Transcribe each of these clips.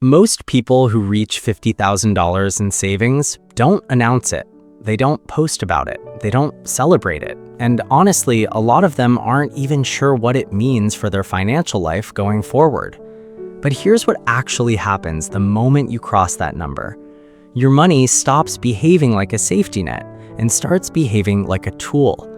Most people who reach $50,000 in savings don't announce it. They don't post about it. They don't celebrate it. And honestly, a lot of them aren't even sure what it means for their financial life going forward. But here's what actually happens the moment you cross that number. Your money stops behaving like a safety net and starts behaving like a tool.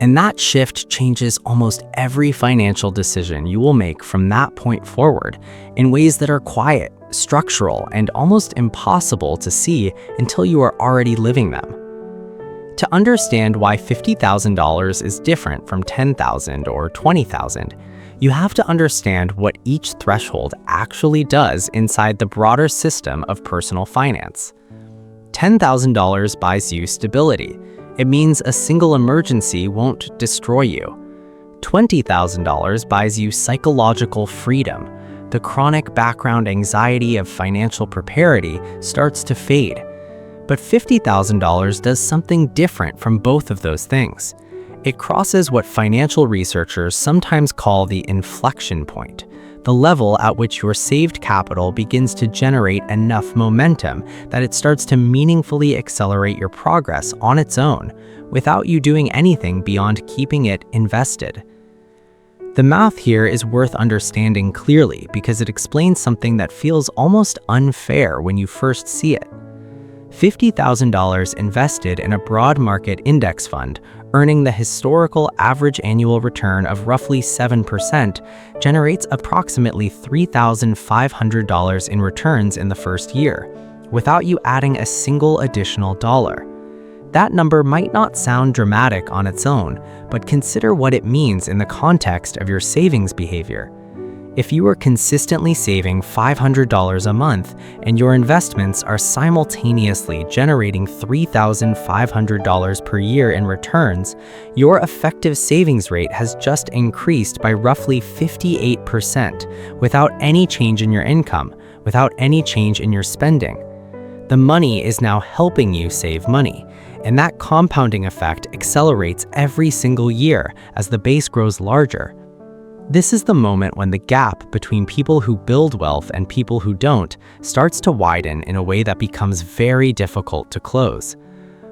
And that shift changes almost every financial decision you will make from that point forward in ways that are quiet, structural, and almost impossible to see until you are already living them. To understand why $50,000 is different from $10,000 or $20,000, you have to understand what each threshold actually does inside the broader system of personal finance. $10,000 buys you stability. It means a single emergency won't destroy you. $20,000 buys you psychological freedom. The chronic background anxiety of financial precarity starts to fade. But $50,000 does something different from both of those things. It crosses what financial researchers sometimes call the inflection point, the level at which your saved capital begins to generate enough momentum that it starts to meaningfully accelerate your progress on its own, without you doing anything beyond keeping it invested. The math here is worth understanding clearly because it explains something that feels almost unfair when you first see it. $50,000 invested in a broad market index fund, earning the historical average annual return of roughly 7%, generates approximately $3,500 in returns in the first year, without you adding a single additional dollar. That number might not sound dramatic on its own, but consider what it means in the context of your savings behavior. If you are consistently saving $500 a month and your investments are simultaneously generating $3,500 per year in returns, your effective savings rate has just increased by roughly 58% without any change in your income, without any change in your spending. The money is now helping you save money, and that compounding effect accelerates every single year as the base grows larger. This is the moment when the gap between people who build wealth and people who don't starts to widen in a way that becomes very difficult to close.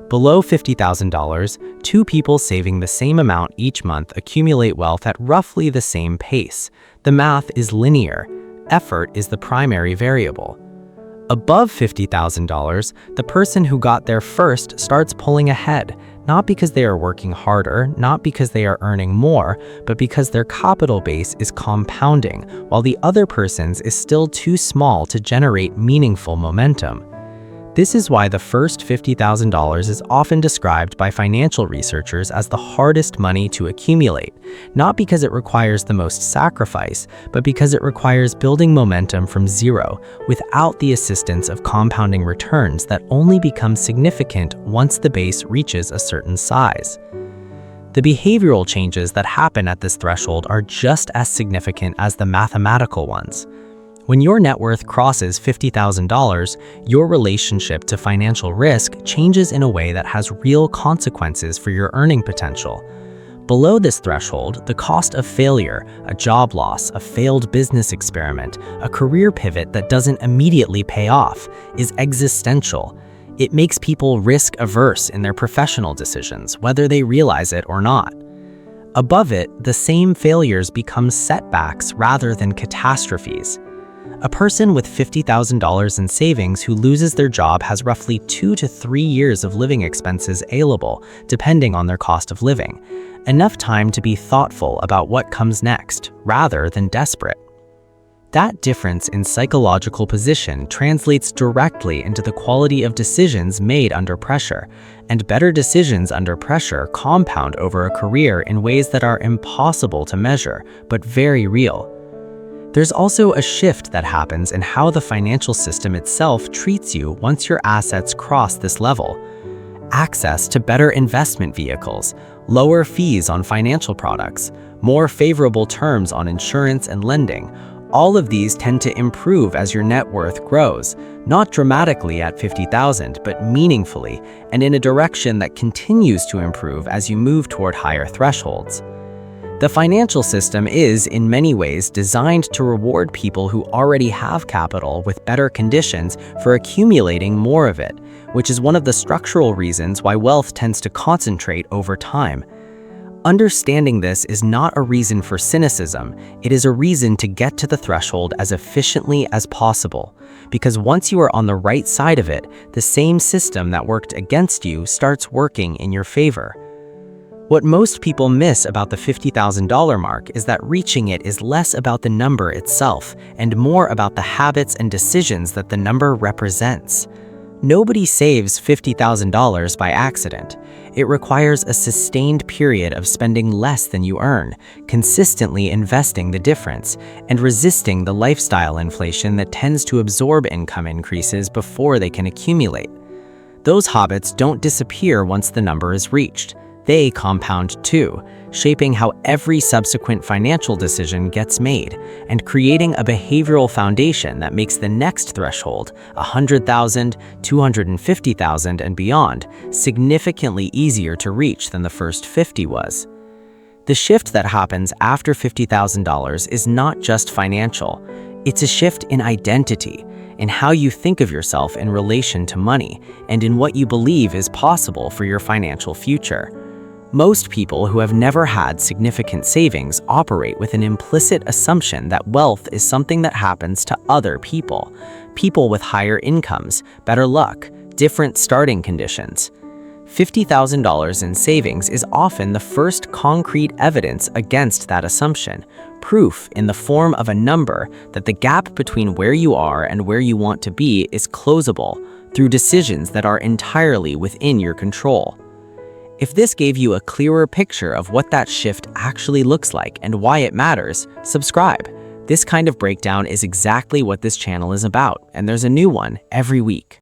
Below $50,000, two people saving the same amount each month accumulate wealth at roughly the same pace. The math is linear. Effort is the primary variable. Above $50,000, the person who got there first starts pulling ahead, not because they are working harder, not because they are earning more, but because their capital base is compounding, while the other person's is still too small to generate meaningful momentum. This is why the first $50,000 is often described by financial researchers as the hardest money to accumulate, not because it requires the most sacrifice, but because it requires building momentum from zero without the assistance of compounding returns that only become significant once the base reaches a certain size. The behavioral changes that happen at this threshold are just as significant as the mathematical ones. When your net worth crosses $50,000, your relationship to financial risk changes in a way that has real consequences for your earning potential. Below this threshold, the cost of failure, a job loss, a failed business experiment, a career pivot that doesn't immediately pay off, is existential. It makes people risk-averse in their professional decisions, whether they realize it or not. Above it, the same failures become setbacks rather than catastrophes. A person with $50,000 in savings who loses their job has roughly 2 to 3 years of living expenses available, depending on their cost of living. Enough time to be thoughtful about what comes next, rather than desperate. That difference in psychological position translates directly into the quality of decisions made under pressure, and better decisions under pressure compound over a career in ways that are impossible to measure, but very real. There's also a shift that happens in how the financial system itself treats you once your assets cross this level. Access to better investment vehicles, lower fees on financial products, more favorable terms on insurance and lending, all of these tend to improve as your net worth grows, not dramatically at $50,000, but meaningfully, and in a direction that continues to improve as you move toward higher thresholds. The financial system is, in many ways, designed to reward people who already have capital with better conditions for accumulating more of it, which is one of the structural reasons why wealth tends to concentrate over time. Understanding this is not a reason for cynicism, it is a reason to get to the threshold as efficiently as possible. Because once you are on the right side of it, the same system that worked against you starts working in your favor. What most people miss about the $50,000 mark is that reaching it is less about the number itself and more about the habits and decisions that the number represents. Nobody saves $50,000 by accident. It requires a sustained period of spending less than you earn, consistently investing the difference, and resisting the lifestyle inflation that tends to absorb income increases before they can accumulate. Those habits don't disappear once the number is reached. They compound too, shaping how every subsequent financial decision gets made and creating a behavioral foundation that makes the next threshold, $100,000, $250,000, and beyond, significantly easier to reach than the first 50 was. The shift that happens after $50,000 is not just financial. It's a shift in identity, in how you think of yourself in relation to money, and in what you believe is possible for your financial future. Most people who have never had significant savings operate with an implicit assumption that wealth is something that happens to other people, people with higher incomes, better luck, different starting conditions. $50,000 in savings is often the first concrete evidence against that assumption, proof in the form of a number that the gap between where you are and where you want to be is closable through decisions that are entirely within your control. If this gave you a clearer picture of what that shift actually looks like and why it matters, subscribe. This kind of breakdown is exactly what this channel is about, and there's a new one every week.